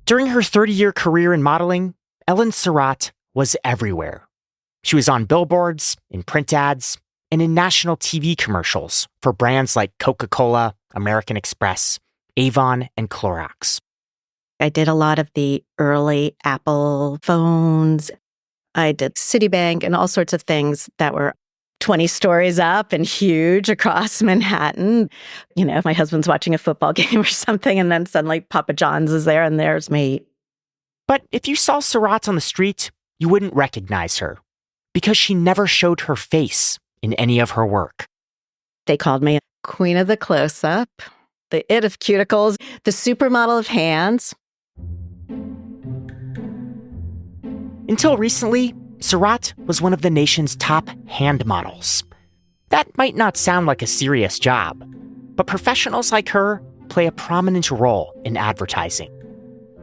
During her 30-year career in modeling, Ellen Surratt was everywhere. She was on billboards, in print ads, and in national TV commercials for brands like Coca-Cola, American Express, Avon, and Clorox. I did a lot of the early Apple phones. I did Citibank and all sorts of things that were 20 stories up and huge across Manhattan. You know, if my husband's watching a football game or something, and then suddenly Papa John's is there and there's me. But if you saw Surratt on the street, you wouldn't recognize her because she never showed her face in any of her work. They called me Queen of the Closeup, the It of Cuticles, the Supermodel of Hands. Until recently, Surratt was one of the nation's top hand models. That might not sound like a serious job, but professionals like her play a prominent role in advertising.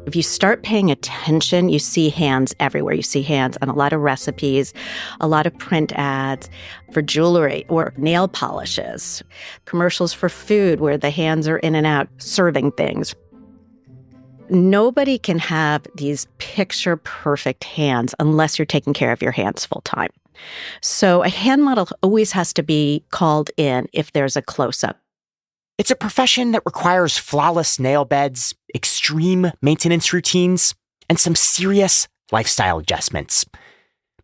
If you start paying attention, you see hands everywhere. You see hands on a lot of recipes, a lot of print ads for jewelry or nail polishes, commercials for food where the hands are in and out serving things. Nobody can have these picture-perfect hands unless you're taking care of your hands full-time. So a hand model always has to be called in if there's a close-up. It's a profession that requires flawless nail beds, extreme maintenance routines, and some serious lifestyle adjustments.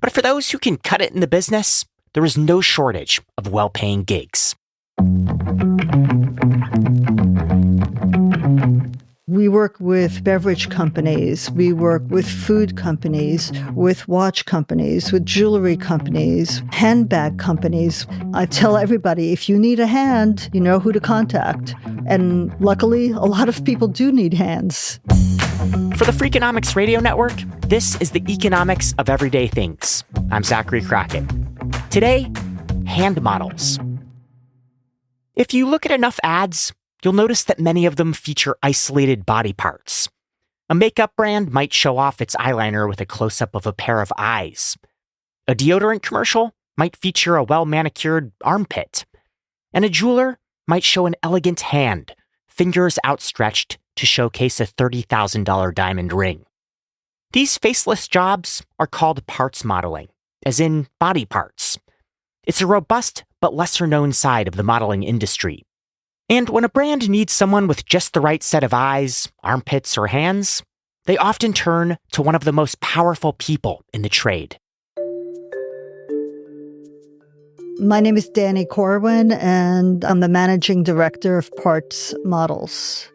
But for those who can cut it in the business, there is no shortage of well-paying gigs. We work with beverage companies, we work with food companies, with watch companies, with jewelry companies, handbag companies. I tell everybody, if you need a hand, you know who to contact. And luckily, a lot of people do need hands. For the Freakonomics Radio Network, this is the economics of everyday things. I'm Zachary Crockett. Today, hand models. If you look at enough ads, you'll notice that many of them feature isolated body parts. A makeup brand might show off its eyeliner with a close-up of a pair of eyes. A deodorant commercial might feature a well-manicured armpit. And a jeweler might show an elegant hand, fingers outstretched to showcase a $30,000 diamond ring. These faceless jobs are called parts modeling, as in body parts. It's a robust but lesser-known side of the modeling industry. And when a brand needs someone with just the right set of eyes, armpits, or hands, they often turn to one of the most powerful people in the trade. My name is Danny Corwin, and I'm the managing director of Parts Models.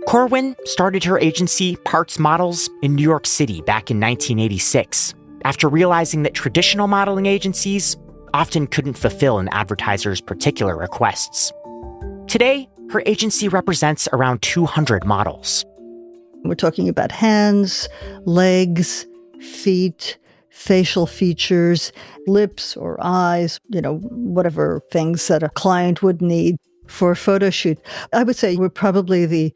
Corwin started her agency, Parts Models, in New York City back in 1986, after realizing that traditional modeling agencies often couldn't fulfill an advertiser's particular requests. Today, her agency represents around 200 models. We're talking about hands, legs, feet, facial features, lips or eyes, whatever things that a client would need for a photo shoot. I would say we're probably the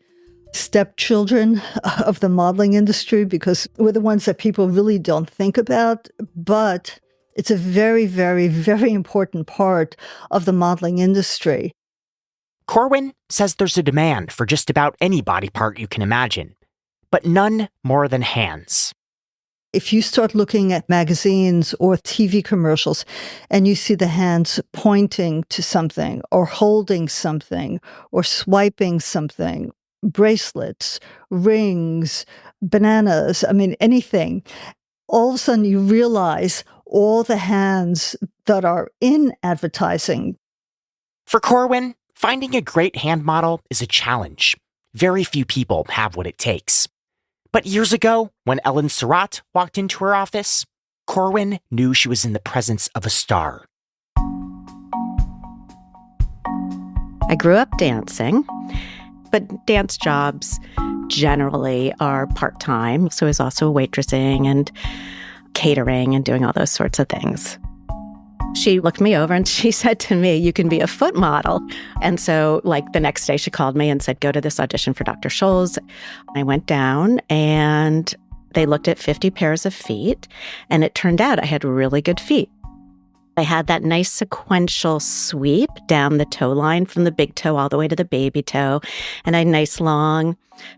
stepchildren of the modeling industry because we're the ones that people really don't think about, but it's a very, very, very important part of the modeling industry. Corwin says there's a demand for just about any body part you can imagine, but none more than hands. If you start looking at magazines or TV commercials and you see the hands pointing to something or holding something or swiping something, bracelets, rings, bananas, anything, all of a sudden you realize all the hands that are in advertising. For Corwin, finding a great hand model is a challenge. Very few people have what it takes. But years ago, when Ellen Surratt walked into her office, Corwin knew she was in the presence of a star. I grew up dancing, but dance jobs generally are part-time. So I was also waitressing and catering and doing all those sorts of things. She looked me over and she said to me, "You can be a foot model." And so the next day she called me and said, "Go to this audition for Dr. Scholl's." I went down and they looked at 50 pairs of feet and it turned out I had really good feet. I had that nice sequential sweep down the toe line from the big toe all the way to the baby toe, and I had nice long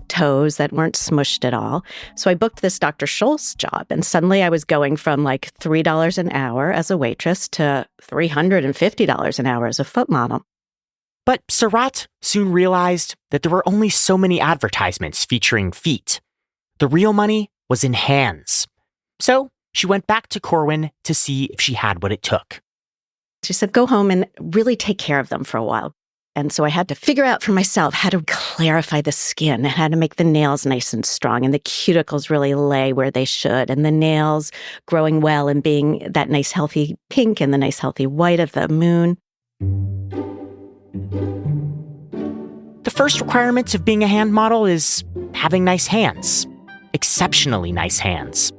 toes that weren't smushed at all. So I booked this Dr. Scholl's job, and suddenly I was going from like $3 an hour as a waitress to $350 an hour as a foot model. But Sarat soon realized that there were only so many advertisements featuring feet. The real money was in hands. So she went back to Corwin to see if she had what it took. She said, go home and really take care of them for a while. And so I had to figure out for myself how to clarify the skin and how to make the nails nice and strong and the cuticles really lay where they should and the nails growing well and being that nice healthy pink and the nice healthy white of the moon. The first requirement of being a hand model is having nice hands, exceptionally nice hands.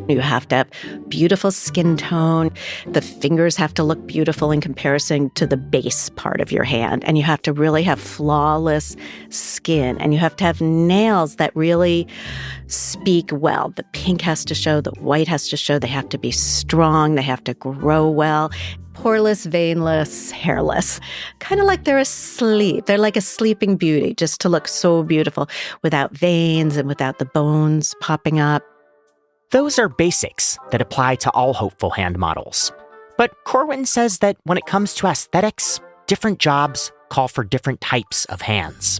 You have to have beautiful skin tone. The fingers have to look beautiful in comparison to the base part of your hand. And you have to really have flawless skin. And you have to have nails that really speak well. The pink has to show, the white has to show. They have to be strong. They have to grow well. Poreless, veinless, hairless. Kind of like they're asleep. They're like a sleeping beauty, just to look so beautiful without veins and without the bones popping up. Those are basics that apply to all hopeful hand models. But Corwin says that when it comes to aesthetics, different jobs call for different types of hands.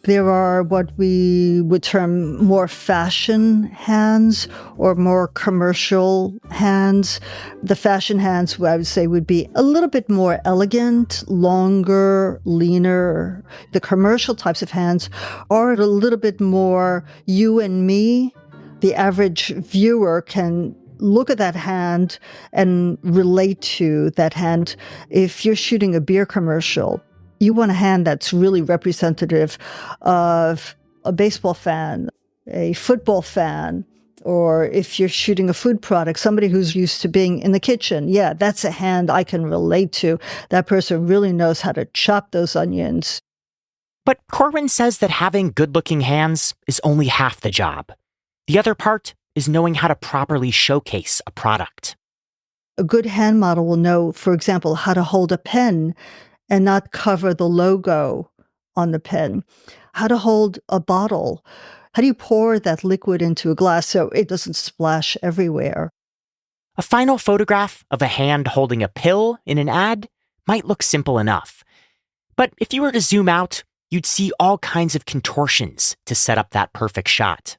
There are what we would term more fashion hands or more commercial hands. The fashion hands, I would say, would be a little bit more elegant, longer, leaner. The commercial types of hands are a little bit more you and me. The average viewer can look at that hand and relate to that hand. If you're shooting a beer commercial, you want a hand that's really representative of a baseball fan, a football fan, or if you're shooting a food product, somebody who's used to being in the kitchen. Yeah, that's a hand I can relate to. That person really knows how to chop those onions. But Corwin says that having good-looking hands is only half the job. The other part is knowing how to properly showcase a product. A good hand model will know, for example, how to hold a pen and not cover the logo on the pen. How to hold a bottle. How do you pour that liquid into a glass so it doesn't splash everywhere? A final photograph of a hand holding a pill in an ad might look simple enough. But if you were to zoom out, you'd see all kinds of contortions to set up that perfect shot.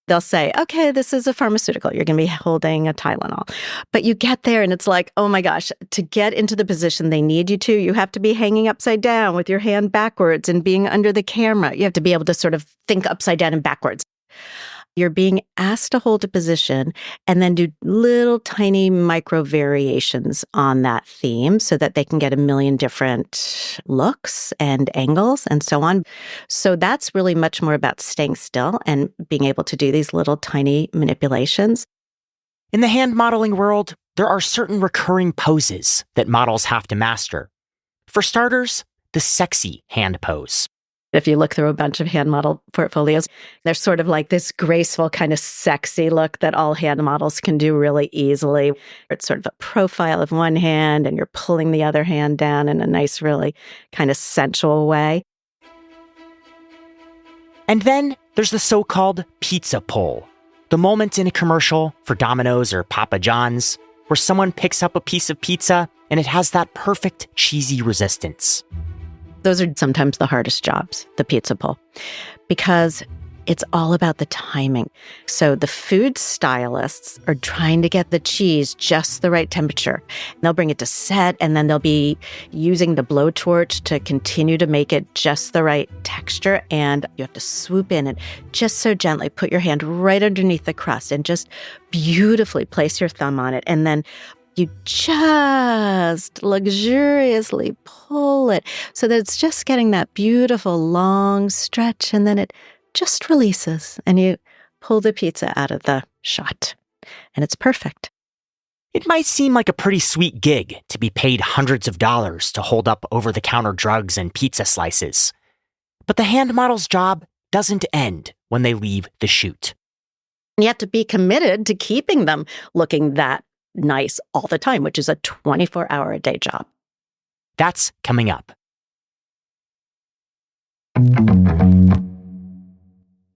They'll say, okay, this is a pharmaceutical. You're going to be holding a Tylenol. But you get there and it's like, oh my gosh, to get into the position they need you to, you have to be hanging upside down with your hand backwards and being under the camera. You have to be able to sort of think upside down and backwards. You're being asked to hold a position and then do little tiny micro variations on that theme so that they can get a million different looks and angles and so on. So that's really much more about staying still and being able to do these little tiny manipulations. In the hand modeling world, there are certain recurring poses that models have to master. For starters, the sexy hand pose. If you look through a bunch of hand model portfolios, there's sort of like this graceful kind of sexy look that all hand models can do really easily. It's sort of a profile of one hand and you're pulling the other hand down in a nice, really kind of sensual way. And then there's the so-called pizza pull, the moment in a commercial for Domino's or Papa John's where someone picks up a piece of pizza and it has that perfect cheesy resistance. Those are sometimes the hardest jobs, the pizza pull, because it's all about the timing. So the food stylists are trying to get the cheese just the right temperature. They'll bring it to set, and then they'll be using the blowtorch to continue to make it just the right texture. And you have to swoop in and just so gently put your hand right underneath the crust and just beautifully place your thumb on it. And then you just luxuriously pull it so that it's just getting that beautiful long stretch, and then it just releases and you pull the pizza out of the shot and it's perfect. It might seem like a pretty sweet gig to be paid hundreds of dollars to hold up over-the-counter drugs and pizza slices. But the hand model's job doesn't end when they leave the shoot. You have to be committed to keeping them looking that nice all the time, which is a 24-hour-a-day job. That's coming up.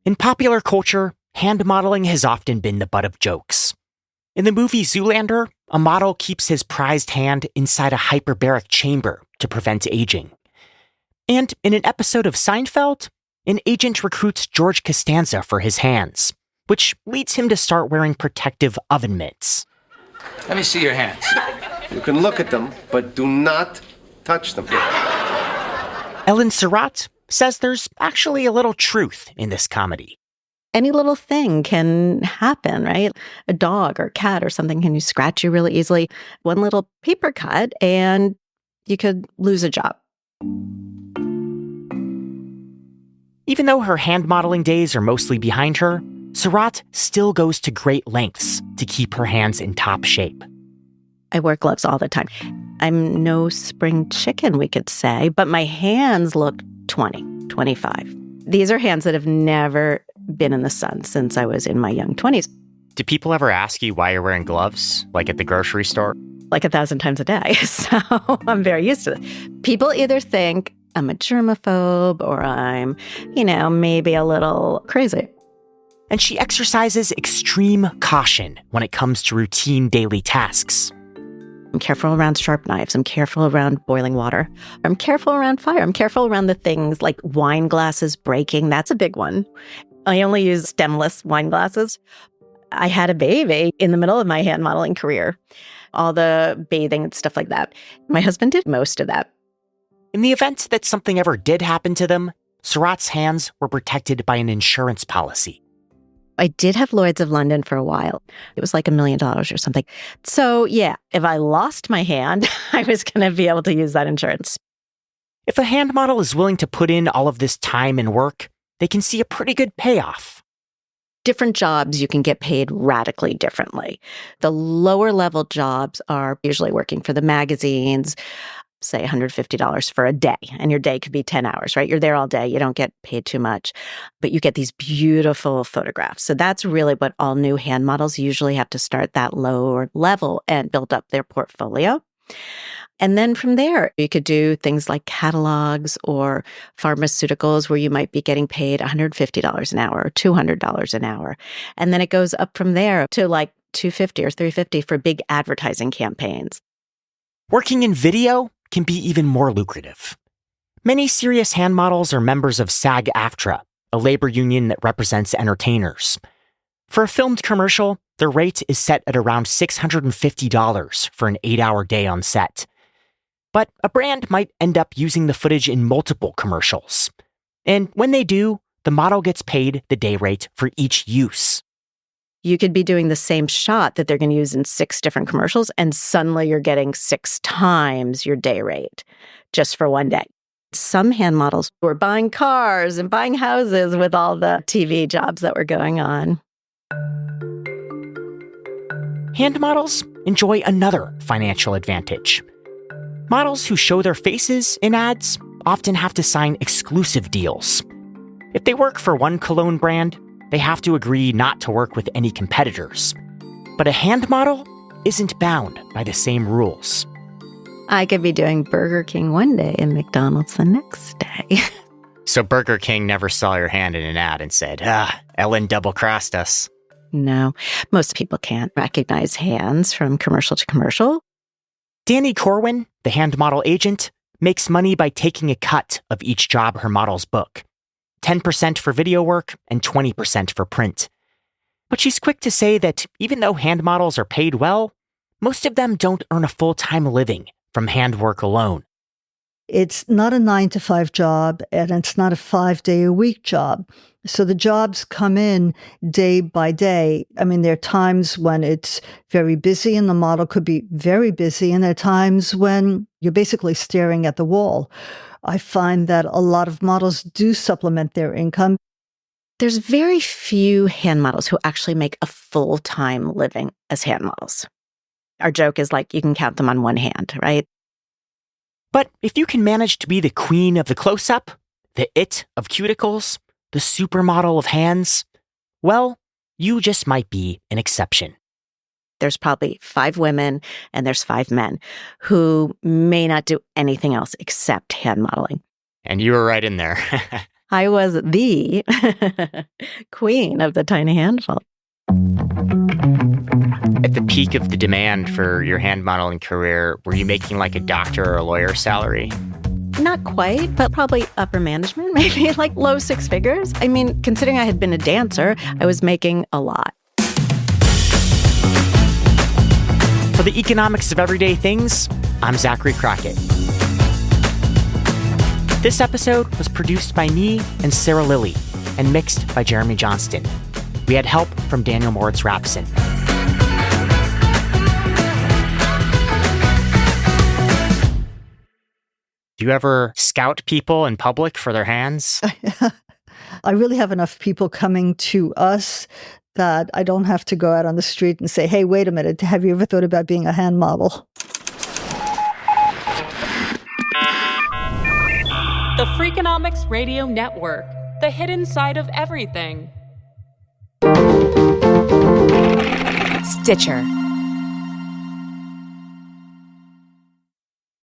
In popular culture, hand modeling has often been the butt of jokes. In the movie Zoolander, a model keeps his prized hand inside a hyperbaric chamber to prevent aging. And in an episode of Seinfeld, an agent recruits George Costanza for his hands, which leads him to start wearing protective oven mitts. Let me see your hands. You can look at them, but do not touch them. Ellen Surratt says there's actually a little truth in this comedy. Any little thing can happen, right? A dog or a cat or something can scratch you really easily. One little paper cut and you could lose a job. Even though her hand modeling days are mostly behind her, Surratt still goes to great lengths to keep her hands in top shape. I wear gloves all the time. I'm no spring chicken, we could say, but my hands look 20, 25. These are hands that have never been in the sun since I was in my young 20s. Do people ever ask you why you're wearing gloves, like at the grocery store? Like 1,000 times a day. So I'm very used to it. People either think I'm a germaphobe or I'm, maybe a little crazy. And she exercises extreme caution when it comes to routine daily tasks. I'm careful around sharp knives. I'm careful around boiling water. I'm careful around fire. I'm careful around the things like wine glasses breaking. That's a big one. I only use stemless wine glasses. I had a baby in the middle of my hand modeling career. All the bathing and stuff like that. My husband did most of that. In the event that something ever did happen to them, Surratt's hands were protected by an insurance policy. I did have Lloyd's of London for a while. It was like $1 million or something. So yeah, if I lost my hand, I was going to be able to use that insurance. If a hand model is willing to put in all of this time and work, they can see a pretty good payoff. Different jobs, you can get paid radically differently. The lower level jobs are usually working for the magazines, say $150 for a day, and your day could be 10 hours, right? You're there all day. You don't get paid too much, but you get these beautiful photographs. So that's really what all new hand models usually have to start that lower level and build up their portfolio. And then from there, you could do things like catalogs or pharmaceuticals where you might be getting paid $150 an hour or $200 an hour. And then it goes up from there to like $250 or $350 for big advertising campaigns. Working in video can be even more lucrative. Many serious hand models are members of SAG-AFTRA, a labor union that represents entertainers. For a filmed commercial, their rate is set at around $650 for an 8-hour day on set. But a brand might end up using the footage in multiple commercials. And when they do, the model gets paid the day rate for each use. You could be doing the same shot that they're going to use in 6 different commercials, and suddenly you're getting 6 times your day rate just for one day. Some hand models were buying cars and buying houses with all the TV jobs that were going on. Hand models enjoy another financial advantage. Models who show their faces in ads often have to sign exclusive deals. If they work for one cologne brand, they have to agree not to work with any competitors. But a hand model isn't bound by the same rules. I could be doing Burger King one day and McDonald's the next day. So Burger King never saw your hand in an ad and said, Ellen double-crossed us. No, most people can't recognize hands from commercial to commercial. Danny Corwin, the hand model agent, makes money by taking a cut of each job her models book. 10% for video work and 20% for print. But she's quick to say that even though hand models are paid well, most of them don't earn a full-time living from handwork alone. It's not a 9-to-5 job, and it's not a 5-day-a-week job. So the jobs come in day by day. I mean, there are times when it's very busy and the model could be very busy, and there are times when you're basically staring at the wall. I find that a lot of models do supplement their income. There's very few hand models who actually make a full-time living as hand models. Our joke is like you can count them on one hand, right? But if you can manage to be the queen of the closeup, the it of cuticles, the supermodel of hands, well, you just might be an exception. There's probably 5 women and there's 5 men who may not do anything else except hand modeling. And you were right in there. I was the queen of the tiny handful. At the peak of the demand for your hand modeling career, were you making like a doctor or a lawyer salary? Not quite, but probably upper management, maybe like low 6 figures. I mean, considering I had been a dancer, I was making a lot. For the Economics of Everyday Things, I'm Zachary Crockett. This episode was produced by me and Sarah Lilly and mixed by Jeremy Johnston. We had help from Daniel Moritz-Rapson. Do you ever scout people in public for their hands? I really have enough people coming to us that I don't have to go out on the street and say, hey, wait a minute, have you ever thought about being a hand model? The Freakonomics Radio Network, the hidden side of everything. Stitcher.